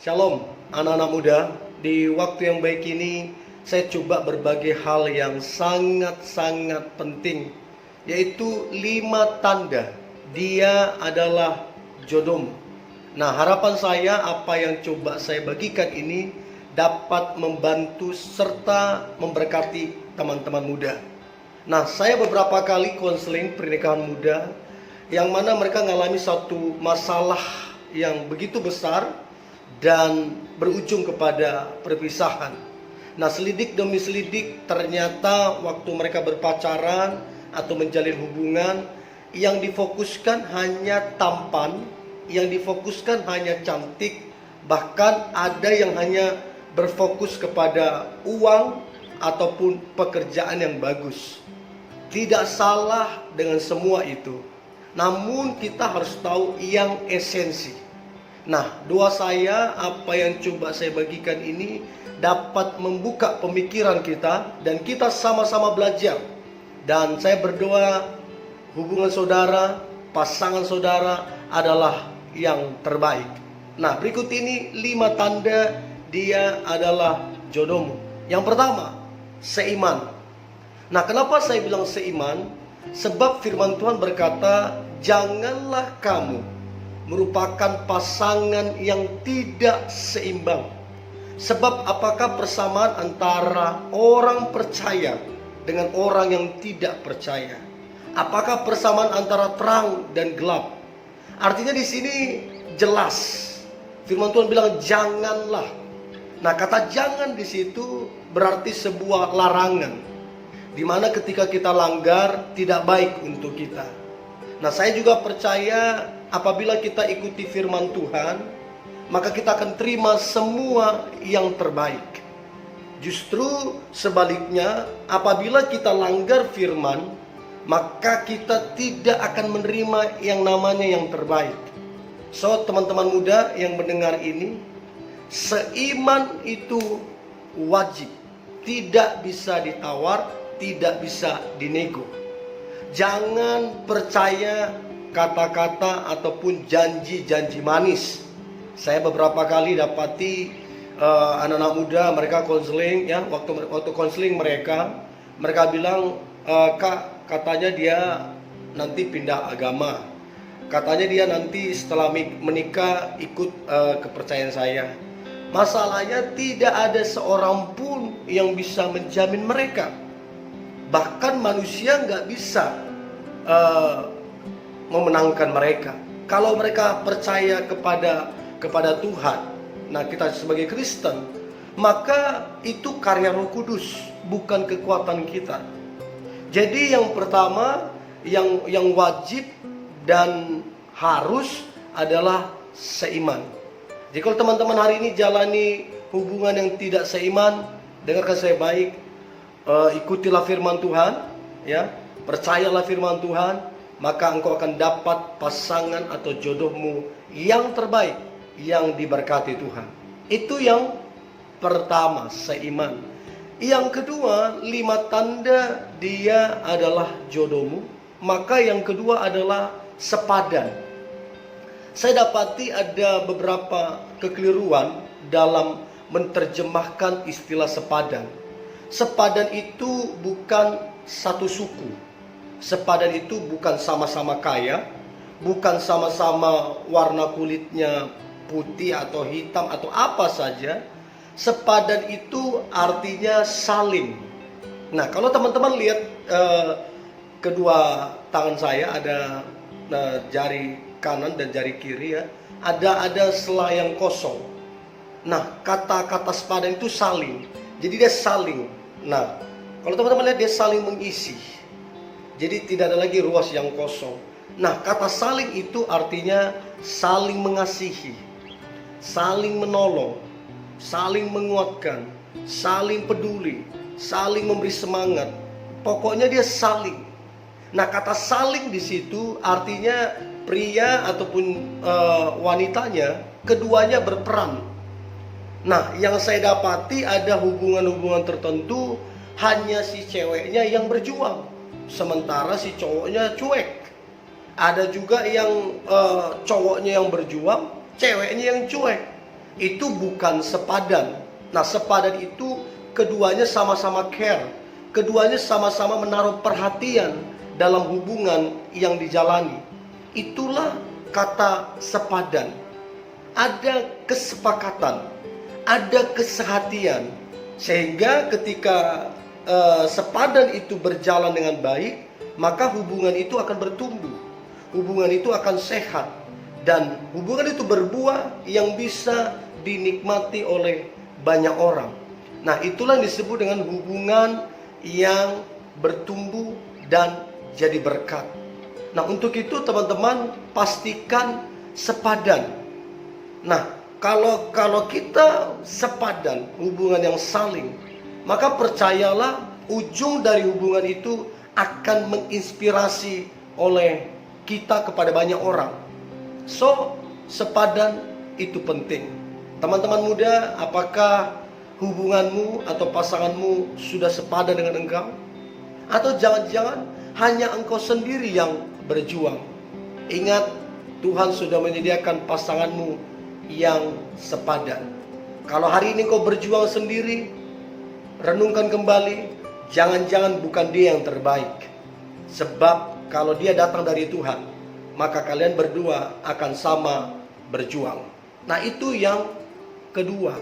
Shalom anak-anak muda. Di waktu yang baik ini saya coba berbagai hal yang sangat-sangat penting, yaitu 5 tanda dia adalah jodohmu. Nah, harapan saya apa yang coba saya bagikan ini dapat membantu serta memberkati teman-teman muda. Nah, saya beberapa kali konseling pernikahan muda yang mana mereka mengalami satu masalah yang begitu besar dan berujung kepada perpisahan. Nah, selidik demi selidik ternyata waktu mereka berpacaran atau menjalin hubungan, yang difokuskan hanya tampan, yang difokuskan hanya cantik, bahkan ada yang hanya berfokus kepada uang ataupun pekerjaan yang bagus. Tidak salah dengan semua itu, namun kita harus tahu yang esensi. Nah, doa saya, apa yang coba saya bagikan ini dapat membuka pemikiran kita dan kita sama-sama belajar. Dan saya berdoa hubungan saudara, pasangan saudara adalah yang terbaik. Nah, berikut ini 5 tanda dia adalah jodohmu. Yang pertama, seiman. Nah, kenapa saya bilang seiman? Sebab firman Tuhan berkata, janganlah kamu merupakan pasangan yang tidak seimbang. Sebab apakah persamaan antara orang percaya dengan orang yang tidak percaya? Apakah persamaan antara terang dan gelap? Artinya di sini jelas. Firman Tuhan bilang janganlah. Nah, kata jangan di situ berarti sebuah larangan, di mana ketika kita langgar tidak baik untuk kita. Nah, saya juga percaya apabila kita ikuti firman Tuhan, maka kita akan terima semua yang terbaik. Justru sebaliknya, apabila kita langgar firman, maka kita tidak akan menerima yang namanya yang terbaik. So, teman-teman muda yang mendengar ini, seiman itu wajib, tidak bisa ditawar, tidak bisa dinego. Jangan percaya kata-kata ataupun janji-janji manis. Saya beberapa kali dapati anak-anak muda mereka konseling, ya, waktu konseling mereka bilang, Kak, katanya dia nanti pindah agama. Katanya dia nanti setelah menikah ikut kepercayaan saya. Masalahnya tidak ada seorang pun yang bisa menjamin mereka. Bahkan manusia nggak bisa memenangkan mereka. Kalau mereka percaya kepada Tuhan, nah kita sebagai Kristen, maka itu karya Roh Kudus, bukan kekuatan kita. Jadi yang pertama, yang wajib dan harus adalah seiman. Jadi kalau teman-teman hari ini jalani hubungan yang tidak seiman, dengarkan saya baik, ikutilah firman Tuhan, ya, percayalah firman Tuhan, maka engkau akan dapat pasangan atau jodohmu yang terbaik, yang diberkati Tuhan. Itu yang pertama, seiman. Yang kedua, 5 tanda dia adalah jodohmu. Maka yang kedua adalah sepadan. Saya dapati ada beberapa kekeliruan dalam menerjemahkan istilah sepadan. Sepadan itu bukan satu suku. Sepadan itu bukan sama-sama kaya, bukan sama-sama warna kulitnya putih atau hitam atau apa saja. Sepadan itu artinya saling. Nah, kalau teman-teman lihat kedua tangan saya ada jari kanan dan jari kiri, ya, ada sela yang kosong. Nah, kata-kata sepadan itu saling. Jadi dia saling. Nah, kalau teman-teman lihat dia saling mengisi. Jadi tidak ada lagi ruas yang kosong. Nah, kata saling itu artinya saling mengasihi, saling menolong, saling menguatkan, saling peduli, saling memberi semangat. Pokoknya dia saling. Nah, kata saling di situ artinya pria ataupun wanitanya, keduanya berperan. Nah, yang saya dapati ada hubungan-hubungan tertentu hanya si ceweknya yang berjuang, sementara si cowoknya cuek. Ada juga yang cowoknya yang berjuang, ceweknya yang cuek. itu bukan sepadan. Nah, sepadan itu keduanya sama-sama care, keduanya sama-sama menaruh perhatian dalam hubungan yang dijalani. Itulah kata sepadan. Ada kesepakatan, ada kesehatian, sehingga ketika sepadan itu berjalan dengan baik, maka hubungan itu akan bertumbuh, hubungan itu akan sehat, dan hubungan itu berbuah yang bisa dinikmati oleh banyak orang. Nah, itulah yang disebut dengan hubungan yang bertumbuh dan jadi berkat. Nah, untuk itu teman-teman pastikan sepadan. Nah, kalau kita sepadan, hubungan yang saling, maka percayalah ujung dari hubungan itu akan menginspirasi oleh kita kepada banyak orang. So, sepadan itu penting. Teman-teman muda, apakah hubunganmu atau pasanganmu sudah sepadan dengan engkau? Atau jangan-jangan hanya engkau sendiri yang berjuang? Ingat, Tuhan sudah menyediakan pasanganmu yang sepadan. Kalau hari ini kau berjuang sendiri, renungkan kembali, jangan-jangan bukan dia yang terbaik. Sebab kalau dia datang dari Tuhan, maka kalian berdua akan sama berjuang. Nah, itu yang kedua.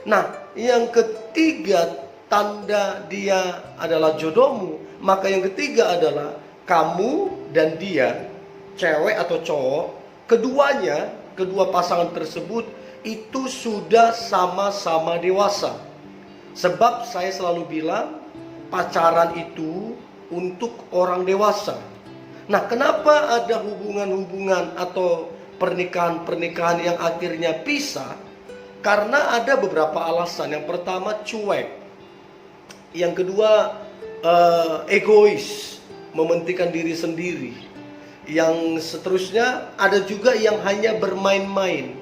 Nah, yang ketiga, tanda dia adalah jodohmu. Maka yang ketiga adalah kamu dan dia, cewek atau cowok, kedua pasangan tersebut itu sudah sama-sama dewasa. Sebab saya selalu bilang, pacaran itu untuk orang dewasa. Nah, kenapa ada hubungan-hubungan atau pernikahan-pernikahan yang akhirnya pisah? Karena ada beberapa alasan. Yang pertama, cuek. Yang kedua, egois, mementingkan diri sendiri. Yang seterusnya, ada juga yang hanya bermain-main.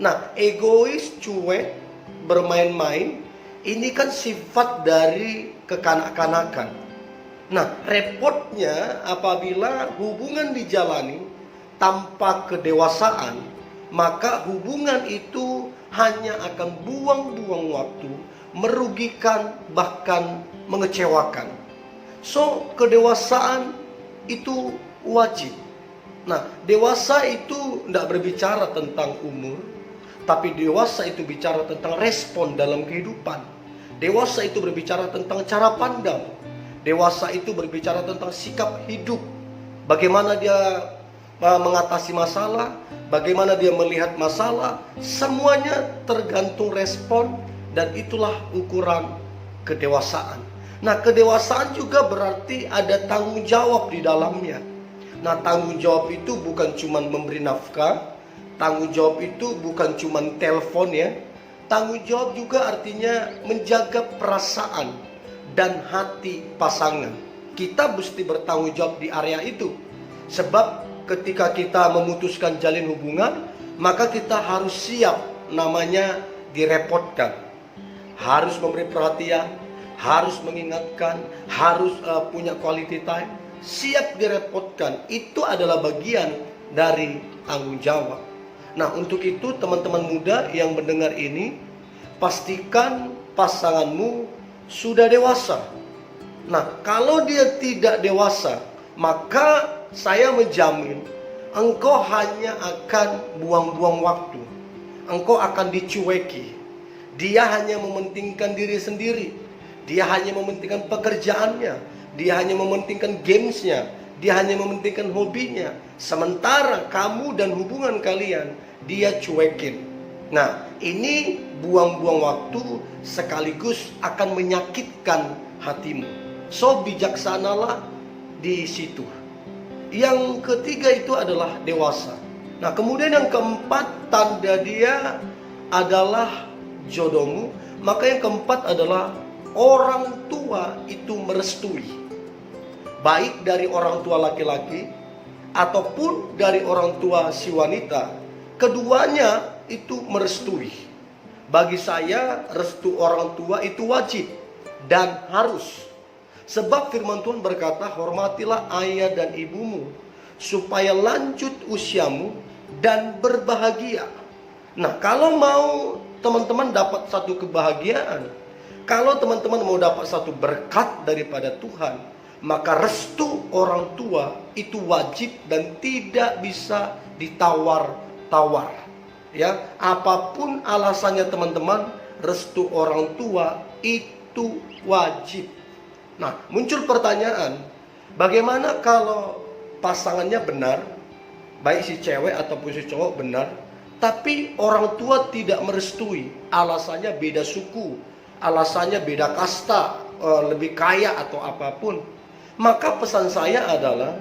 Nah, egois, cuek, bermain-main, ini kan sifat dari kekanak-kanakan. Nah, repotnya apabila hubungan dijalani tanpa kedewasaan, maka hubungan itu hanya akan buang-buang waktu, merugikan, bahkan mengecewakan. So, kedewasaan itu wajib. Nah, dewasa itu tidak berbicara tentang umur, tapi dewasa itu bicara tentang respon dalam kehidupan. Dewasa itu berbicara tentang cara pandang. Dewasa itu berbicara tentang sikap hidup. Bagaimana dia mengatasi masalah, bagaimana dia melihat masalah, semuanya tergantung respon, dan itulah ukuran kedewasaan. Nah, kedewasaan juga berarti ada tanggung jawab di dalamnya. Nah, tanggung jawab itu bukan cuma memberi nafkah, tanggung jawab itu bukan cuma telepon ya. Tanggung jawab juga artinya menjaga perasaan dan hati pasangan. Kita mesti bertanggung jawab di area itu. Sebab ketika kita memutuskan jalin hubungan, maka kita harus siap namanya direpotkan. Harus memberi perhatian, harus mengingatkan, harus punya quality time. Siap direpotkan, itu adalah bagian dari tanggung jawab. Nah, untuk itu teman-teman muda yang mendengar ini, pastikan pasanganmu sudah dewasa. Nah, kalau dia tidak dewasa, maka saya menjamin engkau hanya akan buang-buang waktu. Engkau akan dicueki. Dia hanya mementingkan diri sendiri. Dia hanya mementingkan pekerjaannya. Dia hanya mementingkan gamesnya. Dia hanya mementingkan hobinya. Sementara kamu dan hubungan kalian dia cuekin. Nah, ini buang-buang waktu sekaligus akan menyakitkan hatimu. So, bijaksanalah di situ. Yang ketiga itu adalah dewasa. Nah, kemudian yang keempat, tanda dia adalah jodohmu. Maka yang keempat adalah orang tua itu merestui. Baik dari orang tua laki-laki ataupun dari orang tua si wanita, keduanya itu merestui. Bagi saya, restu orang tua itu wajib dan harus. Sebab firman Tuhan berkata, hormatilah ayah dan ibumu supaya lanjut usiamu dan berbahagia. Nah, kalau mau teman-teman dapat satu kebahagiaan, kalau teman-teman mau dapat satu berkat daripada Tuhan, maka restu orang tua itu wajib dan tidak bisa ditawar-tawar. Ya, apapun alasannya teman-teman, restu orang tua itu wajib. Nah, muncul pertanyaan, bagaimana kalau pasangannya benar, baik si cewek ataupun si cowok benar, tapi orang tua tidak merestui, alasannya beda suku, alasannya beda kasta, lebih kaya atau apapun. Maka pesan saya adalah,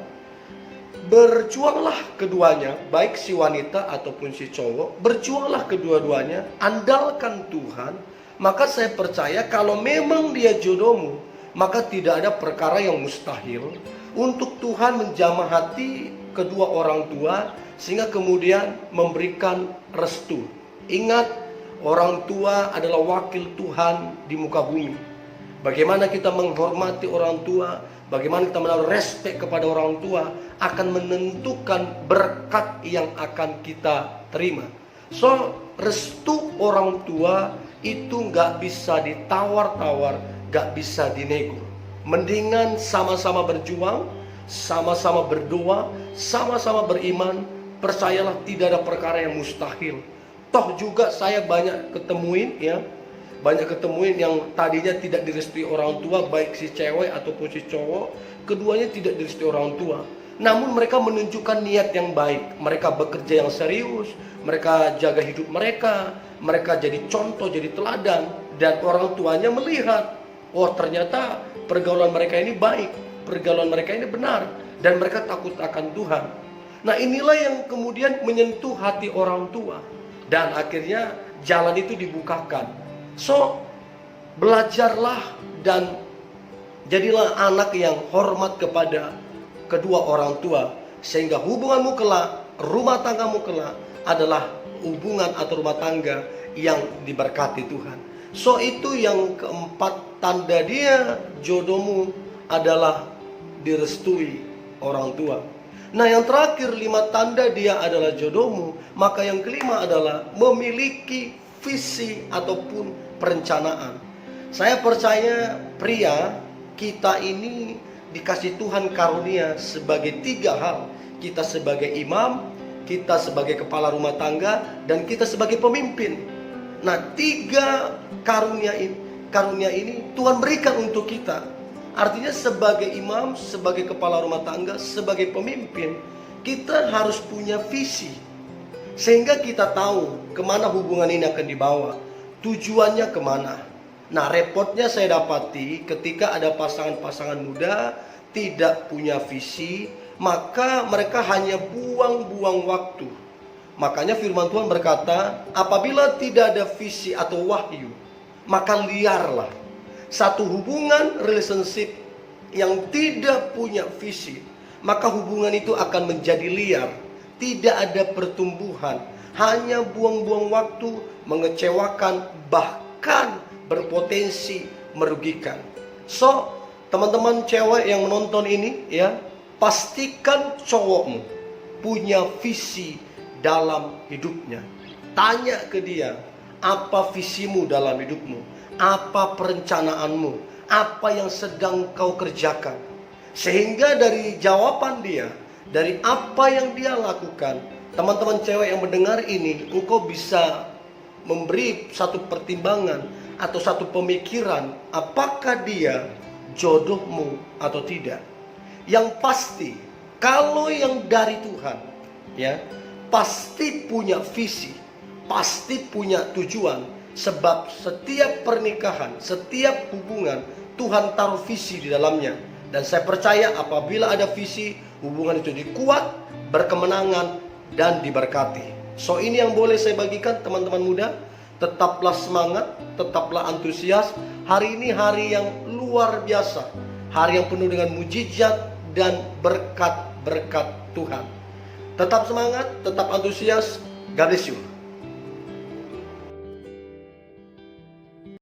berjuanglah keduanya, baik si wanita ataupun si cowok, berjuanglah kedua-duanya, andalkan Tuhan. Maka saya percaya kalau memang dia jodohmu, maka tidak ada perkara yang mustahil untuk Tuhan menjamah hati kedua orang tua, sehingga kemudian memberikan restu. Ingat, orang tua adalah wakil Tuhan di muka bumi. Bagaimana kita menghormati orang tua, bagaimana kita menaruh respek kepada orang tua, akan menentukan berkat yang akan kita terima. So, restu orang tua itu gak bisa ditawar-tawar, gak bisa dinego. Mendingan sama-sama berjuang, sama-sama berdoa, sama-sama beriman. Percayalah, tidak ada perkara yang mustahil. Toh juga saya banyak ketemuin yang tadinya tidak direstui orang tua, baik si cewek ataupun si cowok, keduanya tidak direstui orang tua. Namun mereka menunjukkan niat yang baik, mereka bekerja yang serius, mereka jaga hidup mereka jadi contoh, jadi teladan, dan orang tuanya melihat, oh ternyata pergaulan mereka ini baik, pergaulan mereka ini benar, dan mereka takut akan Tuhan. Nah, inilah yang kemudian menyentuh hati orang tua, dan akhirnya jalan itu dibukakan. So, belajarlah dan jadilah anak yang hormat kepada kedua orang tua, sehingga hubunganmu kelak, rumah tanggamu kelak adalah hubungan atau rumah tangga yang diberkati Tuhan. So, itu yang keempat, tanda dia jodohmu adalah direstui orang tua. Nah, yang terakhir, 5 tanda dia adalah jodohmu. Maka yang kelima adalah memiliki visi ataupun perencanaan. Saya percaya pria kita ini dikasih Tuhan karunia sebagai 3 hal. Kita sebagai imam, kita sebagai kepala rumah tangga, dan kita sebagai pemimpin. Nah, 3 karunia ini Tuhan berikan untuk kita. Artinya sebagai imam, sebagai kepala rumah tangga, sebagai pemimpin, kita harus punya visi. Sehingga kita tahu kemana hubungan ini akan dibawa, tujuannya kemana. Nah, repotnya saya dapati ketika ada pasangan-pasangan muda tidak punya visi, maka mereka hanya buang-buang waktu. Makanya firman Tuhan berkata, apabila tidak ada visi atau wahyu, maka liarlah. Satu hubungan relationship yang tidak punya visi, maka hubungan itu akan menjadi liar. Tidak ada pertumbuhan, hanya buang-buang waktu, mengecewakan, bahkan berpotensi merugikan. So, teman-teman cewek yang menonton ini, ya, pastikan cowokmu punya visi dalam hidupnya. Tanya ke dia, apa visimu dalam hidupmu? Apa perencanaanmu? Apa yang sedang kau kerjakan? Sehingga dari jawaban dia, dari apa yang dia lakukan, teman-teman cewek yang mendengar ini, engkau bisa memberi satu pertimbangan atau satu pemikiran, apakah dia jodohmu atau tidak. Yang pasti, kalau yang dari Tuhan, ya, pasti punya visi, pasti punya tujuan. Sebab setiap pernikahan, setiap hubungan, Tuhan taruh visi di dalamnya. Dan saya percaya apabila ada visi, hubungan itu dikuat, berkemenangan, dan diberkati. So, ini yang boleh saya bagikan teman-teman muda. Tetaplah semangat, tetaplah antusias. Hari ini hari yang luar biasa, hari yang penuh dengan mujizat dan berkat-berkat Tuhan. Tetap semangat, tetap antusias. God bless you.